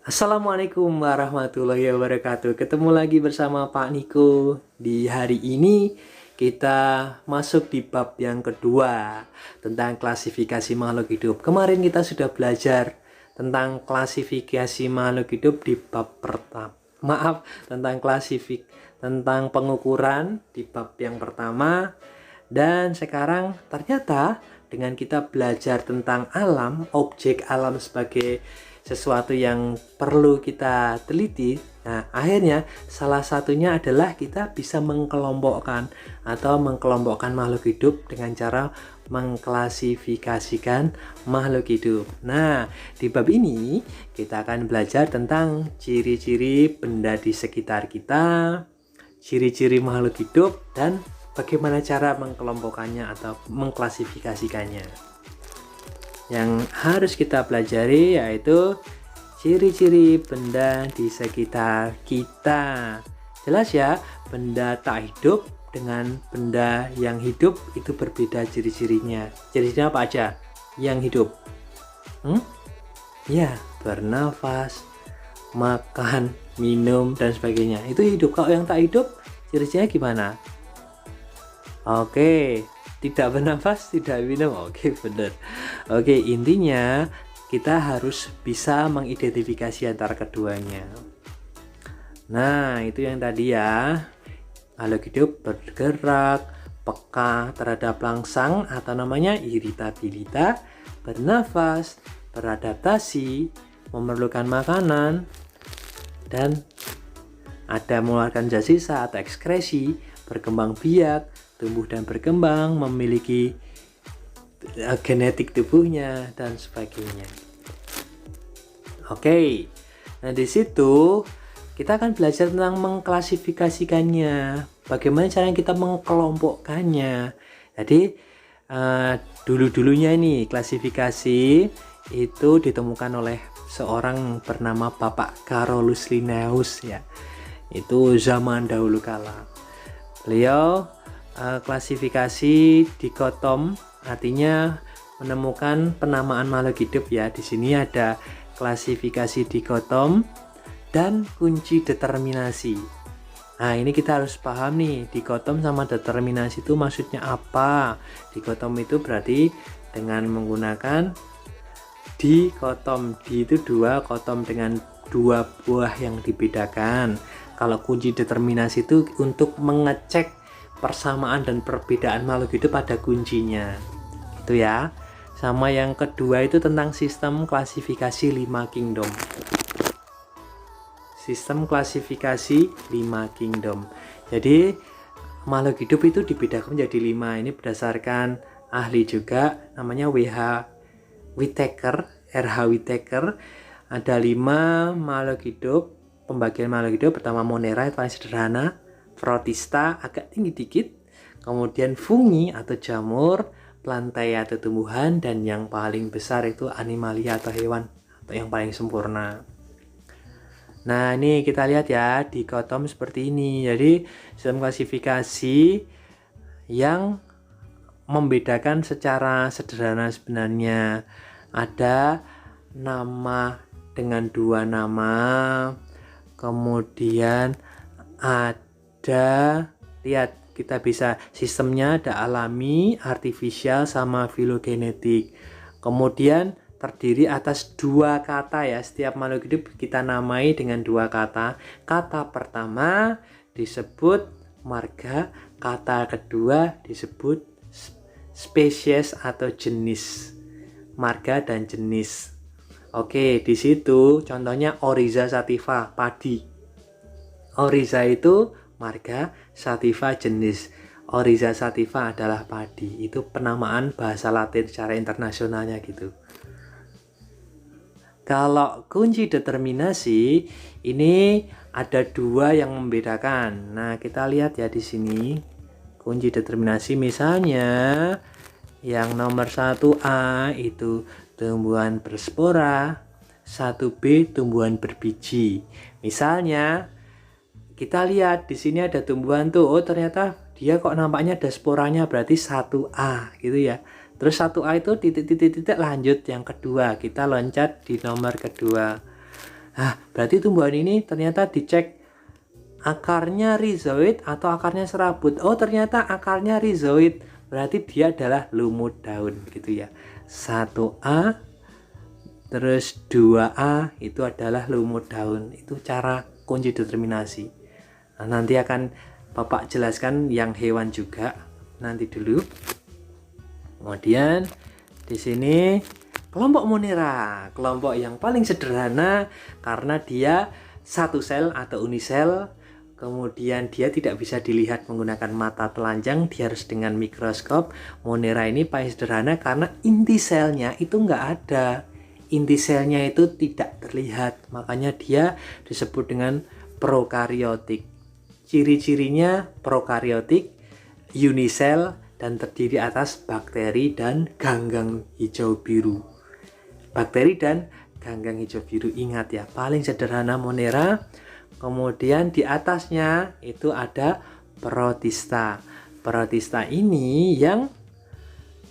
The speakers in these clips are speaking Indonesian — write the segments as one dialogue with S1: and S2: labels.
S1: Assalamualaikum warahmatullahi wabarakatuh. Ketemu lagi bersama Pak Niko. Di hari ini kita masuk di bab yang kedua tentang klasifikasi makhluk hidup. Kemarin kita sudah belajar tentang klasifikasi makhluk hidup di bab pertama. Tentang pengukuran di bab yang pertama. Dan sekarang ternyata dengan kita belajar tentang alam, objek alam sebagai sesuatu yang perlu kita teliti. Nah, akhirnya salah satunya adalah kita bisa mengkelompokkan makhluk hidup dengan cara mengklasifikasikan makhluk hidup. Nah, di bab ini kita akan belajar tentang ciri-ciri benda di sekitar kita, ciri-ciri makhluk hidup, dan bagaimana cara mengkelompokkannya atau mengklasifikasikannya. Yang harus kita pelajari yaitu ciri-ciri benda di sekitar kita. Jelas ya, benda tak hidup dengan benda yang hidup itu berbeda ciri-cirinya. Ciri-cirinya apa aja yang hidup? Ya, bernafas, makan, minum, dan sebagainya. Itu hidup. Kalau yang tak hidup, ciri-cirinya gimana? Oke, tidak bernafas, tidak minum. Oke, benar. Oke, intinya kita harus bisa mengidentifikasi antara keduanya. Nah, itu yang tadi ya. Makhluk hidup bergerak, peka terhadap langsang atau namanya iritabilitas, bernafas, beradaptasi, memerlukan makanan, dan ada mengeluarkan zat sisa atau ekskresi, berkembang biak, tumbuh dan berkembang, memiliki genetik tubuhnya, dan sebagainya. Oke, nah di situ kita akan belajar tentang mengklasifikasikannya, bagaimana caranya kita mengkelompokkannya. Jadi dulu-dulunya ini klasifikasi itu ditemukan oleh seorang bernama Bapak Carolus Linnaeus ya. Itu zaman dahulu kala. Beliau klasifikasi dikotom, artinya menemukan penamaan makhluk hidup ya. Di sini ada klasifikasi dikotom dan kunci determinasi. Nah, ini kita harus paham nih, dikotom sama determinasi itu maksudnya apa. Dikotom itu berarti dengan menggunakan dikotom, di itu dua, kotom dengan dua buah yang dibedakan. Kalau kunci determinasi itu untuk mengecek persamaan dan perbedaan makhluk hidup ada kuncinya. Itu ya. Sama yang kedua itu tentang sistem klasifikasi 5 kingdom. Sistem klasifikasi 5 kingdom. Jadi makhluk hidup itu dibedakan menjadi 5. Ini berdasarkan ahli juga namanya Whittaker, RH Whittaker. Ada 5 makhluk hidup, pembagian makhluk hidup. Pertama Monera, itu paling sederhana. Protista agak tinggi dikit, kemudian fungi atau jamur, plantae atau tumbuhan, dan yang paling besar itu animalia atau hewan atau yang paling sempurna. Nah, ini kita lihat ya, dikotom seperti ini. Jadi sistem klasifikasi yang membedakan secara sederhana sebenarnya ada nama dengan 2 nama, kemudian lihat kita bisa sistemnya ada alami, artifisial, sama filogenetik. Kemudian terdiri atas 2 kata ya. Setiap makhluk hidup kita namai dengan 2 kata. Kata pertama disebut marga, kata kedua disebut spesies atau jenis. Marga dan jenis. Oke, di situ contohnya Oryza sativa, padi. Oryza itu marga, sativa jenis. Oryza sativa adalah padi. Itu penamaan bahasa Latin secara internasionalnya gitu. Kalau kunci determinasi ini ada 2 yang membedakan. Nah, kita lihat ya di sini. Kunci determinasi misalnya yang nomor 1A itu tumbuhan berspora, 1B tumbuhan berbiji. Misalnya kita lihat di sini ada tumbuhan tuh, oh ternyata dia kok nampaknya ada sporanya, berarti 1A gitu ya. Terus 1A itu titik-titik lanjut yang kedua, kita loncat di nomor kedua. Berarti tumbuhan ini ternyata dicek akarnya rhizoid atau akarnya serabut. Oh, ternyata akarnya rhizoid. Berarti dia adalah lumut daun gitu ya. 1A terus 2A itu adalah lumut daun. Itu cara kunci determinasi. Nah, nanti akan Bapak jelaskan yang hewan juga. Nanti dulu. Kemudian di sini kelompok Monera, kelompok yang paling sederhana karena dia satu sel atau unisel. Kemudian dia tidak bisa dilihat menggunakan mata telanjang, dia harus dengan mikroskop. Monera ini paling sederhana karena inti selnya itu nggak ada. Inti selnya itu tidak terlihat, makanya dia disebut dengan prokariotik. Ciri-cirinya prokariotik, unisel, dan terdiri atas bakteri dan ganggang hijau biru. Bakteri dan ganggang hijau biru, ingat ya, paling sederhana Monera. Kemudian di atasnya itu ada protista. Protista ini yang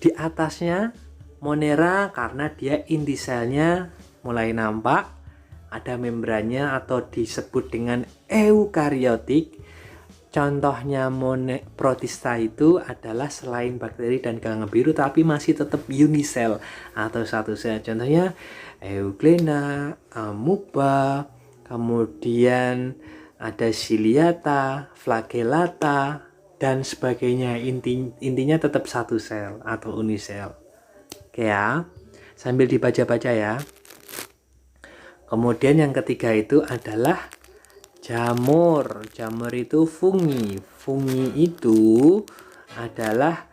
S1: di atasnya Monera karena dia inti selnya mulai nampak, ada membrannya atau disebut dengan eukariotik. Contohnya protista itu adalah selain bakteri dan ganggang biru tapi masih tetap unisel atau satu sel. Contohnya Euglena, Amoeba, kemudian ada Ciliata, Flagellata, dan sebagainya. Intinya tetap satu sel atau unisel. Oke ya, sambil dibaca-baca ya. Kemudian yang ketiga itu adalah jamur. Jamur itu fungi. Fungi itu adalah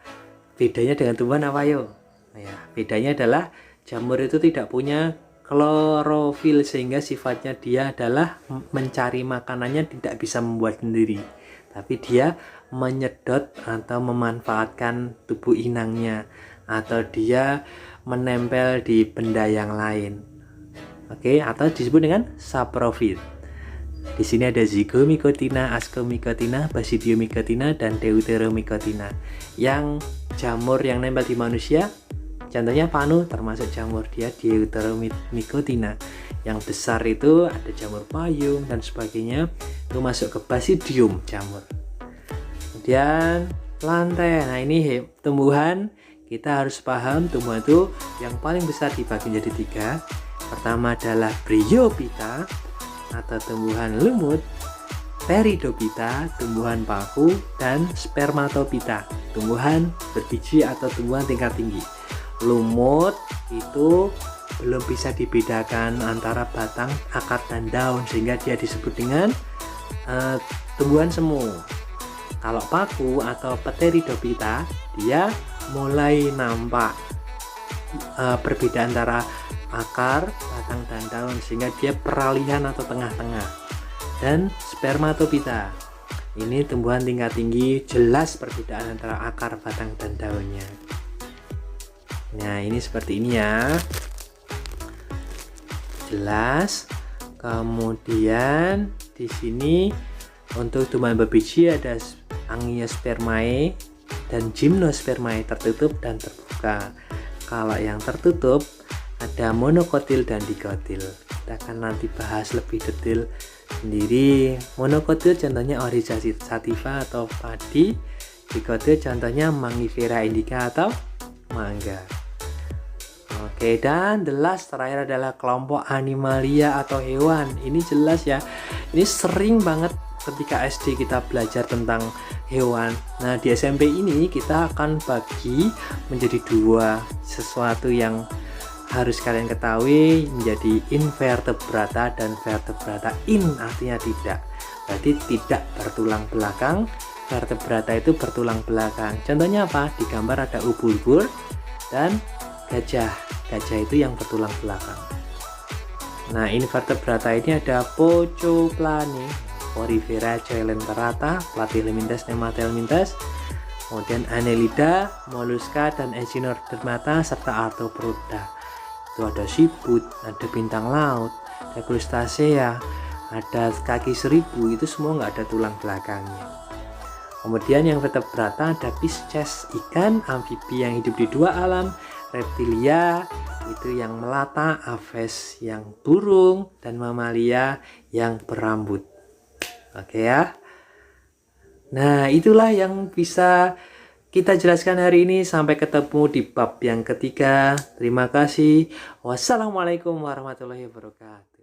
S1: bedanya dengan tumbuhan apa yo? Ya, bedanya adalah jamur itu tidak punya klorofil sehingga sifatnya dia adalah mencari makanannya, tidak bisa membuat sendiri. Tapi dia menyedot atau memanfaatkan tubuh inangnya atau dia menempel di benda yang lain. Oke, atau disebut dengan saprofit. Di sini ada Zygomycotina, Ascomycotina, Basidiomycotina, dan Deuteromycotina. Yang jamur yang nempel di manusia, contohnya panu termasuk jamur, dia Deuteromycotina. Yang besar itu ada jamur payung dan sebagainya, itu masuk ke Basidium jamur. Kemudian plantae. Nah, ini tumbuhan, kita harus paham tumbuhan itu yang paling besar dibagi menjadi 3. Pertama adalah Bryophyta atau tumbuhan lumut, Pteridophyta, tumbuhan paku, dan Spermatophyta, tumbuhan berbiji atau tumbuhan tingkat tinggi. Lumut itu belum bisa dibedakan antara batang, akar, dan daun sehingga dia disebut dengan tumbuhan semu. Kalau paku atau Pteridophyta, dia mulai nampak perbedaan antara akar, batang, dan daun sehingga dia peralihan atau tengah-tengah. Dan Spermatophyta, ini tumbuhan tingkat tinggi, jelas perbedaan antara akar, batang, dan daunnya. Nah, ini seperti ini ya, jelas. Kemudian di sini untuk tumbuhan berbiji ada Angiospermae dan Gymnospermae, tertutup dan terbuka. Kalau yang tertutup ada monokotil dan dikotil. Kita akan nanti bahas lebih detail sendiri. Monokotil contohnya Oryza sativa atau padi. Dikotil contohnya Mangifera indica atau mangga. Oke, dan the last terakhir adalah kelompok animalia atau hewan. Ini jelas ya, ini sering banget ketika SD kita belajar tentang hewan. Nah, di SMP ini kita akan bagi menjadi 2, sesuatu yang harus kalian ketahui menjadi invertebrata dan vertebrata. In artinya tidak, berarti tidak bertulang belakang. Vertebrata itu bertulang belakang. Contohnya apa? Di gambar ada ubur-ubur dan gajah. Gajah itu yang bertulang belakang. Nah, invertebrata ini ada Pocoplane, Porifera coelenterata, Platyhelminthes, Nemathelminthes, kemudian Annelida, Mollusca, dan Echinodermata, serta Arthropoda. Itu ada siput, ada bintang laut, ada crustacea, ada kaki seribu, itu semua nggak ada tulang belakangnya. Kemudian yang vertebrata ada Pisces, ikan, amfibi yang hidup di 2 alam, reptilia, itu yang melata, aves yang burung, dan mamalia yang berambut. Oke ya. Nah, itulah yang bisa kita jelaskan hari ini. Sampai ketemu di bab yang ketiga. Terima kasih. Wassalamualaikum warahmatullahi wabarakatuh.